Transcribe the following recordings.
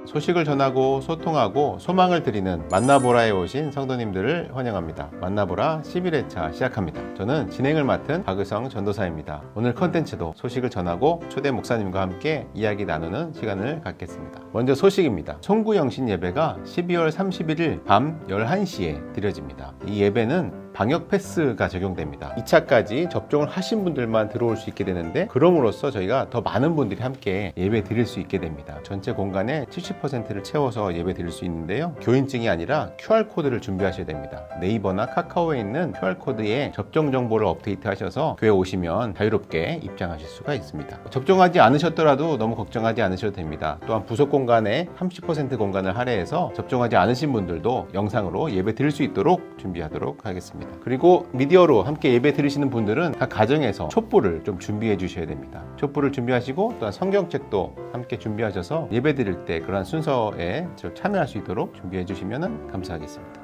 소식을 전하고 소통하고 소망을 드리는 만나보라에 오신 성도님들을 환영합니다. 만나보라 11회차 시작합니다. 저는 진행을 맡은 박의성 전도사입니다. 오늘 컨텐츠도 소식을 전하고 초대 목사님과 함께 이야기 나누는 시간을 갖겠습니다. 먼저 소식입니다. 송구영신 예배가 12월 31일 밤 11시에 드려집니다. 이 예배는 방역 패스가 적용됩니다. 2차까지 접종을 하신 분들만 들어올 수 있게 되는데, 그럼으로써 저희가 더 많은 분들이 함께 예배 드릴 수 있게 됩니다. 전체 공간의 70%를 채워서 예배 드릴 수 있는데요. 교인증이 아니라 QR코드를 준비하셔야 됩니다. 네이버나 카카오에 있는 QR코드에 접종 정보를 업데이트 하셔서 교회 오시면 자유롭게 입장하실 수가 있습니다. 접종하지 않으셨더라도 너무 걱정하지 않으셔도 됩니다. 또한 부속 공간에 30% 공간을 할애해서 접종하지 않으신 분들도 영상으로 예배 드릴 수 있도록 준비하도록 하겠습니다. 그리고 미디어로 함께 예배 드리시는 분들은 각 가정에서 촛불을 좀 준비해 주셔야 됩니다. 촛불을 준비하시고 또한 성경책도 함께 준비하셔서 예배 드릴 때 그러한 순서에 참여할 수 있도록 준비해 주시면 감사하겠습니다.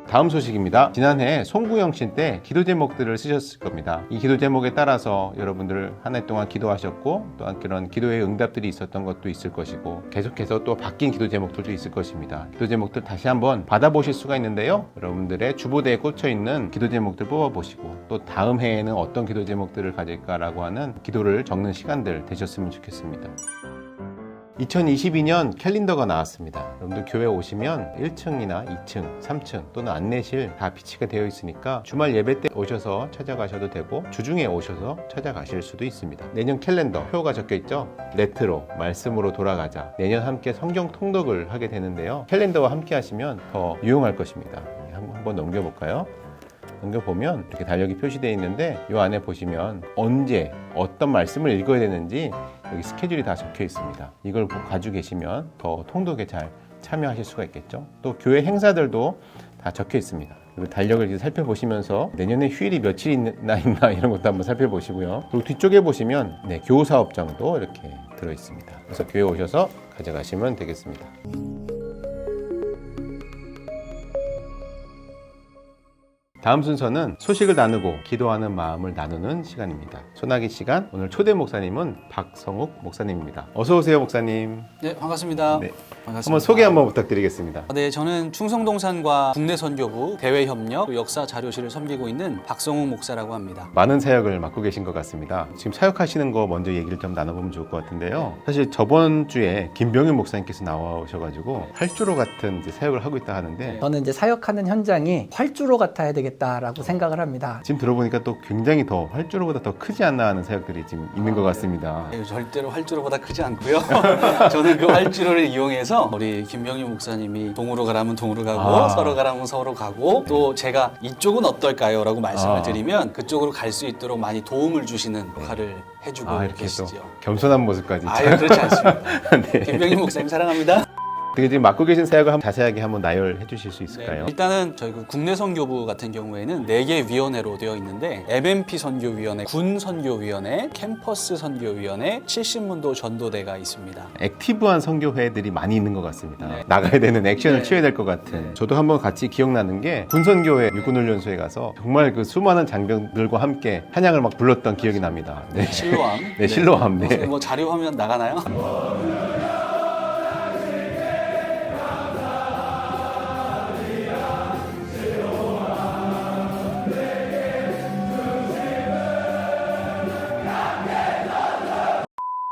다음 소식입니다. 지난해 송구영신 때 기도 제목들을 쓰셨을 겁니다. 이 기도 제목에 따라서 여러분들 한 해 동안 기도하셨고, 또한 그런 기도의 응답들이 있었던 것도 있을 것이고, 계속해서 또 바뀐 기도 제목들도 있을 것입니다. 기도 제목들 다시 한번 받아보실 수가 있는데요. 여러분들의 주보대에 꽂혀있는 기도 제목들 뽑아보시고, 또 다음 해에는 어떤 기도 제목들을 가질까라고 하는 기도를 적는 시간들 되셨으면 좋겠습니다. 2022년 캘린더가 나왔습니다. 여러분들 교회 오시면 1층이나 2층, 3층 또는 안내실 다 비치가 되어 있으니까 주말 예배 때 오셔서 찾아가셔도 되고, 주중에 오셔서 찾아가실 수도 있습니다. 내년 캘린더 표가 적혀 있죠. 레트로 말씀으로 돌아가자. 내년 함께 성경 통독을 하게 되는데요. 캘린더와 함께 하시면 더 유용할 것입니다. 한번 넘겨볼까요? 넘겨보면 이렇게 달력이 표시되어 있는데, 이 안에 보시면 언제 어떤 말씀을 읽어야 되는지 여기 스케줄이 다 적혀 있습니다. 이걸 가지고 계시면 더 통독에 잘 참여하실 수가 있겠죠. 또 교회 행사들도 다 적혀 있습니다. 그리고 달력을 이렇게 살펴보시면서 내년에 휴일이 며칠 있나 이런 것도 한번 살펴보시고요. 그리고 뒤쪽에 보시면 교사업장도 이렇게 들어 있습니다. 그래서 교회 오셔서 가져가시면 되겠습니다. 다음 순서는 소식을 나누고 기도하는 마음을 나누는 시간입니다. 소나기 시간, 오늘 초대 목사님은 박성욱 목사님입니다. 어서 오세요, 목사님. 네, 반갑습니다. 네. 반갑습니다. 한번 소개 한번 부탁드리겠습니다. 네, 저는 충성동산과 국내선교부 대외협력 역사 자료실을 섬기고 있는 박성욱 목사라고 합니다. 많은 사역을 맡고 계신 것 같습니다. 지금 사역하시는 거 먼저 얘기를 좀 나눠보면 좋을 것 같은데요. 사실 저번 주에 김병윤 목사님께서 나오셔가지고 활주로 같은 사역을 하고 있다 하는데, 저는 이제 사역하는 현장이 활주로 같아야 되겠다라고 생각을 합니다. 지금 들어보니까 또 굉장히 더 활주로보다 더 크지 않나 하는 사역들이 지금 있는 것 같습니다. 네, 절대로 활주로보다 크지 않고요. 저는 그 활주로를 이용해서 우리 김병윤 목사님이 동으로 가라면 동으로 가고 서로 가라면 서로 가고, 또 제가 이쪽은 어떨까요? 라고 말씀을 드리면 그쪽으로 갈 수 있도록 많이 도움을 주시는 역할을 해주고 이렇게 계시죠. 또 겸손한 모습까지. 아유, 그렇지 않습니다. 네. 김병윤 목사님 사랑합니다. 어떻게 지금 맡고 계신 사역을 자세하게 한번 나열해 주실 수 있을까요? 네, 일단은 저희 국내 선교부 같은 경우에는 4개 위원회로 되어 있는데, MMP 선교위원회, 군 선교위원회, 캠퍼스 선교위원회, 70문도 전도대가 있습니다. 액티브한 선교회들이 많이 있는 것 같습니다. 네. 나가야 되는 액션을 네. 취해야 될 것 같은. 네. 저도 한번 같이 기억나는 게 군선교회 육군훈련소에 가서 정말 그 수많은 장병들과 함께 찬양을 막 불렀던 기억이 납니다. 네. 실로암. 네, 실로암. 네. 뭐 자료 화면 나가나요?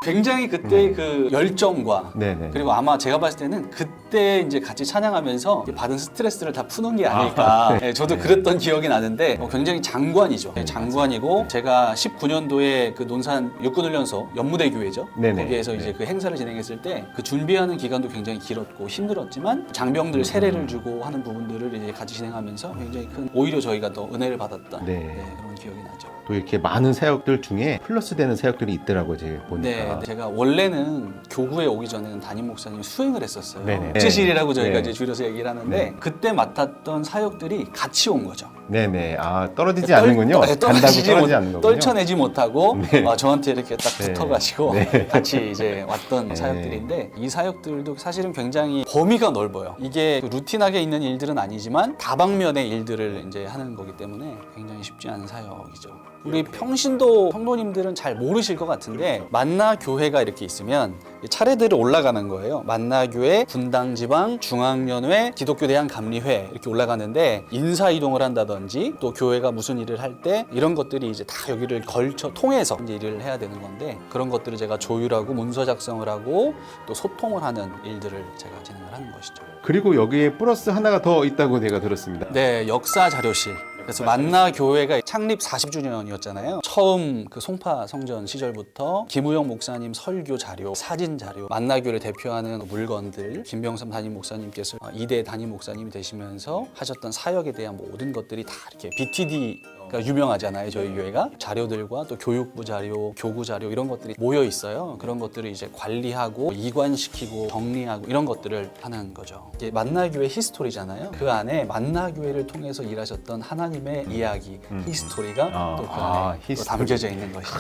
굉장히 그때 그 열정과 네네. 그리고 아마 제가 봤을 때는 그때 이제 같이 찬양하면서 받은 스트레스를 다 푸는 게 아닐까. 네, 저도 그랬던 기억이 나는데 굉장히 장관이죠. 장관이고, 제가 19년도에 그 논산 육군훈련소 연무대 교회죠. 네네. 거기에서 이제 그 행사를 진행했을 때 그 준비하는 기간도 굉장히 길었고 힘들었지만 장병들 세례를 주고 하는 부분들을 이제 같이 진행하면서 굉장히 큰, 오히려 저희가 더 은혜를 받았던 그런 기억이 나죠. 또 이렇게 많은 사역들 중에 플러스 되는 사역들이 있더라고요, 제가 보니까. 네, 제가 원래는 교구에 오기 전에는 담임 목사님이 수행을 했었어요. 네네. 목재실이라고 저희가 네. 이제 줄여서 얘기를 하는데, 네. 그때 맡았던 사역들이 같이 온 거죠. 네네. 떨어지지 않는군요. 간다고 떨어지지 않는 거군요. 떨쳐내지 못하고 네. 저한테 이렇게 딱 네. 붙어가지고 네. 같이 이제 왔던 네. 사역들인데, 이 사역들도 사실은 굉장히 범위가 넓어요. 이게 루틴하게 있는 일들은 아니지만 다방면의 일들을 이제 하는 거기 때문에 굉장히 쉽지 않은 사역이죠. 우리 평신도 성도님들은 잘 모르실 것 같은데 만나교회가 이렇게 있으면 차례대로 올라가는 거예요. 만나교회, 분당지방, 중앙연회, 기독교대한감리회 이렇게 올라가는데 인사이동을 한다든지 또 교회가 무슨 일을 할 때 이런 것들이 이제 다 여기를 걸쳐 통해서 이제 일을 해야 되는 건데 그런 것들을 제가 조율하고 문서 작성을 하고 또 소통을 하는 일들을 제가 진행을 하는 것이죠. 그리고 여기에 플러스 하나가 더 있다고 제가 들었습니다. 네, 역사 자료실. 그래서 만나교회가 창립 40주년이었잖아요. 처음 그 송파 성전 시절부터 김우영 목사님 설교 자료, 사진 자료, 만나교회를 대표하는 물건들, 김병삼 담임 목사님께서 2대 담임 목사님이 되시면서 하셨던 사역에 대한 모든 것들이 다 이렇게 BTD가 유명하잖아요. 저희 교회가 자료들과 또 교육부 자료, 교구 자료 이런 것들이 모여 있어요. 그런 것들을 이제 관리하고 이관시키고 정리하고 이런 것들을 하는 거죠. 이게 만나교회 히스토리잖아요. 그 안에 만나교회를 통해서 일하셨던 하나님의 이야기, 히스토리가 또 그 안에 또 히스토리. 담겨져 있는 것이죠.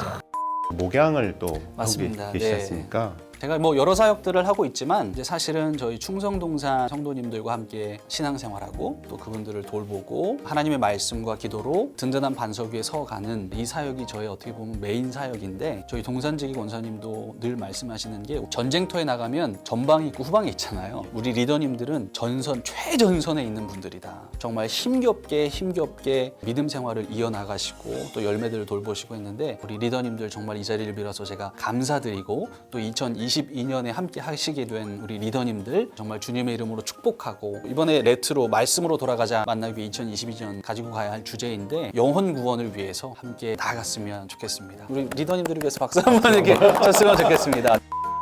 목양을 또 맞습니다. 하고 계시지 않습니까? 제가 뭐 여러 사역들을 하고 있지만 이제 사실은 저희 충성동산 성도님들과 함께 신앙생활하고 또 그분들을 돌보고 하나님의 말씀과 기도로 든든한 반석 위에 서가는 이 사역이 저희 어떻게 보면 메인 사역인데 저희 동산지기 권사님도 늘 말씀하시는 게 전쟁터에 나가면 전방이 있고 후방이 있잖아요. 우리 리더님들은 전선 최전선에 있는 분들이다. 정말 힘겹게 믿음 생활을 이어나가시고 또 열매들을 돌보시고 했는데 우리 리더님들 정말 이 자리를 빌어서 제가 감사드리고 또 2022년에 함께 하시게 된 우리 리더님들 정말 주님의 이름으로 축복하고 이번에 레트로 말씀으로 돌아가자 만나기 2022년 가지고 가야 할 주제인데 영혼 구원을 위해서 함께 나아갔으면 좋겠습니다. 우리 리더님들을 위해서 박수 한번 이렇게 쳤으면 좋겠습니다.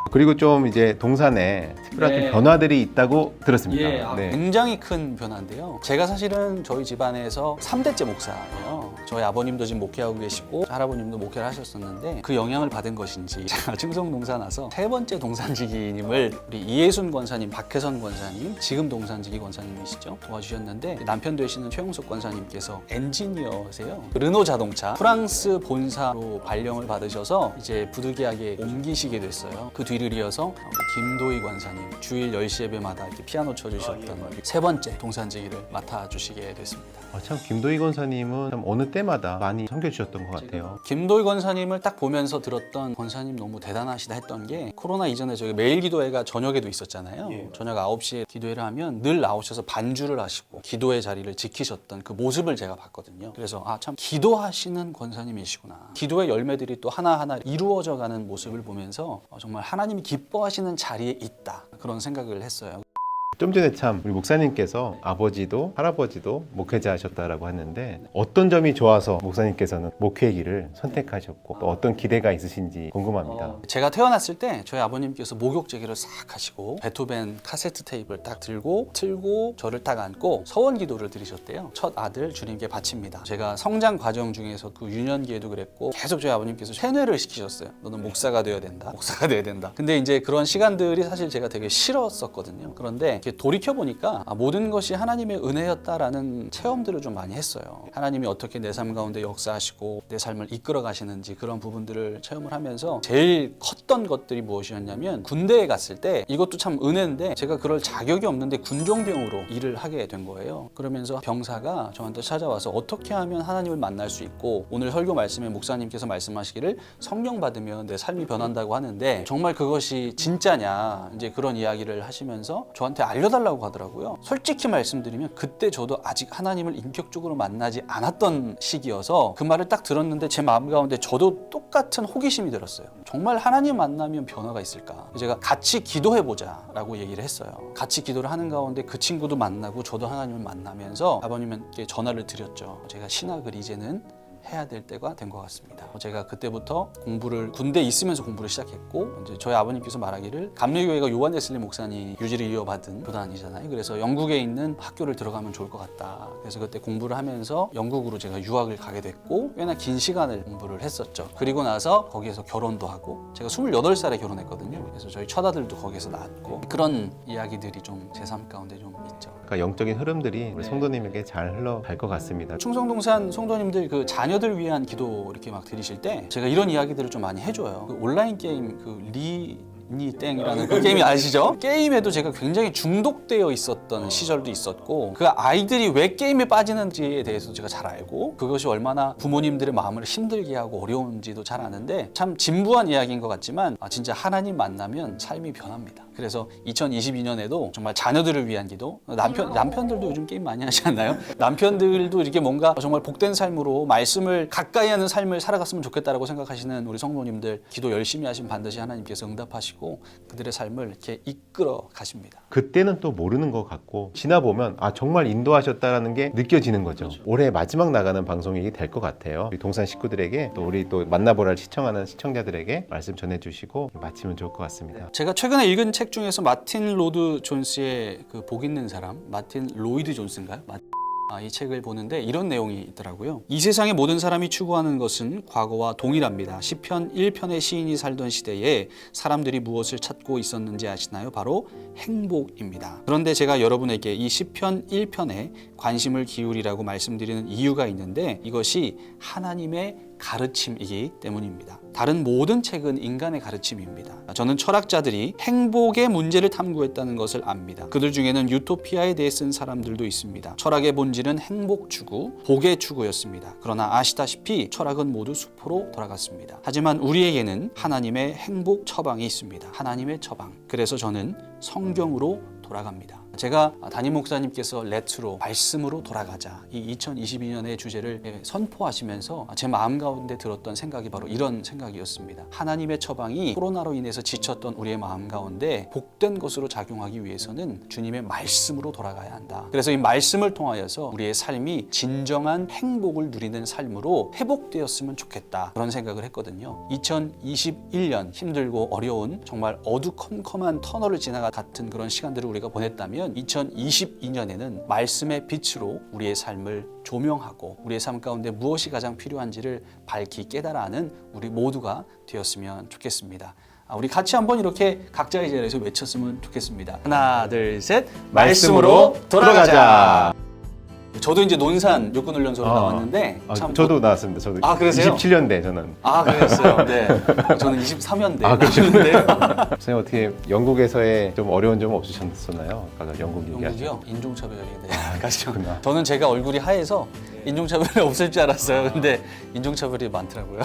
그리고 좀 이제 동산에 특별한 좀 변화들이 있다고 들었습니다. 굉장히 큰 변화인데요. 제가 사실은 저희 집안에서 3대째 목사예요. 저희 아버님도 지금 목회하고 계시고 할아버님도 목회를 하셨었는데 그 영향을 받은 것인지 제가 충성동산 와서 세 번째 동산지기님을 우리 이예순 권사님, 박혜선 권사님, 지금 동산지기 권사님이시죠. 도와주셨는데 남편 되시는 최용석 권사님께서 엔지니어세요. 르노 자동차 프랑스 본사로 발령을 받으셔서 이제 부득이하게 옮기시게 됐어요. 그 뒤를 이어서 김도희 권사님 주일 10시 예배마다 이렇게 피아노 쳐주셨던 세 번째 동산지기를 맡아주시게 됐습니다. 참 김도희 권사님은 참 어느 때마다 많이 섬겨주셨던 것 같아요. 김도희 권사님을 딱 보면서 들었던 권사님 너무 대단하시다 했던 게 코로나 이전에 저희 매일 기도회가 저녁에도 있었잖아요. 저녁 9시에 기도회를 하면 늘 나오셔서 반주를 하시고 기도의 자리를 지키셨던 그 모습을 제가 봤거든요. 그래서 참 기도하시는 권사님이시구나. 기도의 열매들이 또 하나하나 이루어져가는 모습을 보면서 정말 하나님이 기뻐하시는 자리에 있다. 그런 생각을 했어요. 좀 전에 참 우리 목사님께서 아버지도 할아버지도 목회자 하셨다라고 했는데 어떤 점이 좋아서 목사님께서는 목회 길을 선택하셨고 또 어떤 기대가 있으신지 궁금합니다. 제가 태어났을 때 저희 아버님께서 목욕제기를 싹 하시고 베토벤 카세트 테이프를 딱 들고 틀고 저를 딱 안고 서원 기도를 드리셨대요. 첫 아들 주님께 바칩니다. 제가 성장 과정 중에서 그 유년기에도 그랬고 계속 저희 아버님께서 세뇌를 시키셨어요. 너는 목사가 되어야 된다. 목사가 되어야 된다. 근데 이제 그런 시간들이 사실 제가 되게 싫었었거든요. 그런데 돌이켜보니까 모든 것이 하나님의 은혜였다라는 체험들을 좀 많이 했어요. 하나님이 어떻게 내 삶 가운데 역사하시고 내 삶을 이끌어 가시는지 그런 부분들을 체험을 하면서 제일 컸던 것들이 무엇이었냐면 군대에 갔을 때 이것도 참 은혜인데 제가 그럴 자격이 없는데 군종병으로 일을 하게 된 거예요. 그러면서 병사가 저한테 찾아와서 어떻게 하면 하나님을 만날 수 있고 오늘 설교 말씀에 목사님께서 말씀하시기를 성령 받으면 내 삶이 변한다고 하는데 정말 그것이 진짜냐 이제 그런 이야기를 하시면서 저한테 알려달라고 하더라고요. 솔직히 말씀드리면 그때 저도 아직 하나님을 인격적으로 만나지 않았던 시기여서 그 말을 딱 들었는데 제 마음 가운데 저도 똑같은 호기심이 들었어요. 정말 하나님 만나면 변화가 있을까? 제가 같이 기도해보자 라고 얘기를 했어요. 같이 기도를 하는 가운데 그 친구도 만나고 저도 하나님을 만나면서 아버님께 전화를 드렸죠. 제가 신학을 이제는 해야 될 때가 된 것 같습니다. 제가 그때부터 공부를 군대에 있으면서 공부를 시작했고 이제 저희 아버님께서 말하기를 감리교회가 요한 웨슬리 목사님 유지를 이어받은 교단이잖아요. 그래서 영국에 있는 학교를 들어가면 좋을 것 같다. 그래서 그때 공부를 하면서 영국으로 제가 유학을 가게 됐고 꽤나 긴 시간을 공부를 했었죠. 그리고 나서 거기에서 결혼도 하고 제가 28살에 결혼했거든요. 그래서 저희 첫 아들도 거기에서 낳았고 그런 이야기들이 좀 제 삶 가운데 좀 있죠. 그러니까 영적인 흐름들이 우리 성도님에게 잘 흘러갈 것 같습니다. 충성동산 성도님들 그 자녀들 위한 기도 이렇게 막 드리실 때 제가 이런 이야기들을 좀 많이 해줘요. 그 온라인 게임 그 니 땡이라는 그 게임이 아시죠? 게임에도 제가 굉장히 중독되어 있었던 시절도 있었고 그 아이들이 왜 게임에 빠지는지에 대해서도 제가 잘 알고 그것이 얼마나 부모님들의 마음을 힘들게 하고 어려운지도 잘 아는데 참 진부한 이야기인 것 같지만 진짜 하나님 만나면 삶이 변합니다. 그래서 2022년에도 정말 자녀들을 위한 기도, 남편들도 요즘 게임 많이 하지 않나요? 남편들도 이렇게 뭔가 정말 복된 삶으로 말씀을 가까이 하는 삶을 살아갔으면 좋겠다라고 생각하시는 우리 성도님들 기도 열심히 하시면 반드시 하나님께서 응답하시고 그들의 삶을 이렇게 이끌어 가십니다. 그때는 또 모르는 것 같고 지나보면 정말 인도하셨다라는 게 느껴지는 거죠. 올해 마지막 나가는 방송이 될 것 같아요. 우리 동산 식구들에게 또 우리 또 만나보라를 시청하는 시청자들에게 말씀 전해주시고 마치면 좋을 것 같습니다. 제가 최근에 읽은 책 중에서 마틴 로드 존스의 그 복 있는 사람, 마틴 로이드 존스인가요? 이 책을 보는데 이런 내용이 있더라고요. 이 세상의 모든 사람이 추구하는 것은 과거와 동일합니다. 시편 1편의 시인이 살던 시대에 사람들이 무엇을 찾고 있었는지 아시나요? 바로 행복입니다. 그런데 제가 여러분에게 이 시편 1편에 관심을 기울이라고 말씀드리는 이유가 있는데 이것이 하나님의 가르침이기 때문입니다. 다른 모든 책은 인간의 가르침입니다. 저는 철학자들이 행복의 문제를 탐구했다는 것을 압니다. 그들 중에는 유토피아에 대해 쓴 사람들도 있습니다. 철학의 본질은 행복 추구, 복의 추구였습니다. 그러나 아시다시피 철학은 모두 수포로 돌아갔습니다. 하지만 우리에게는 하나님의 행복 처방이 있습니다. 하나님의 처방. 그래서 저는 성경으로 돌아갑니다. 제가 담임 목사님께서 레트로 말씀으로 돌아가자 이 2022년의 주제를 선포하시면서 제 마음 가운데 들었던 생각이 바로 이런 생각이었습니다. 하나님의 처방이 코로나로 인해서 지쳤던 우리의 마음 가운데 복된 것으로 작용하기 위해서는 주님의 말씀으로 돌아가야 한다. 그래서 이 말씀을 통하여서 우리의 삶이 진정한 행복을 누리는 삶으로 회복되었으면 좋겠다. 그런 생각을 했거든요. 2021년 힘들고 어려운 정말 어두컴컴한 터널을 지나가 같은 그런 시간들을 우리가 보냈다면 2022년에는 말씀의 빛으로 우리의 삶을 조명하고 우리의 삶 가운데 무엇이 가장 필요한지를 밝히 깨달아 아는 우리 모두가 되었으면 좋겠습니다. 우리 같이 한번 이렇게 각자의 자리에서 외쳤으면 좋겠습니다. 하나, 둘, 셋. 말씀으로 돌아가자. 저도 이제 논산 욕구훈련소로 나왔는데 참 저도 나왔습니다. 저도 그러세요? 27년대 저는. 그랬어요. 네. 저는 23년대. 그러셨는데. 선생님 어떻게 영국에서의 좀 어려운 점은 없으셨나요? 아까 영국 얘기하셨죠. 영국이요? 인종차별이 가시죠. 저는 제가 얼굴이 하얘서 인종차별이 없을 줄 알았어요. 근데 인종차별이 많더라고요.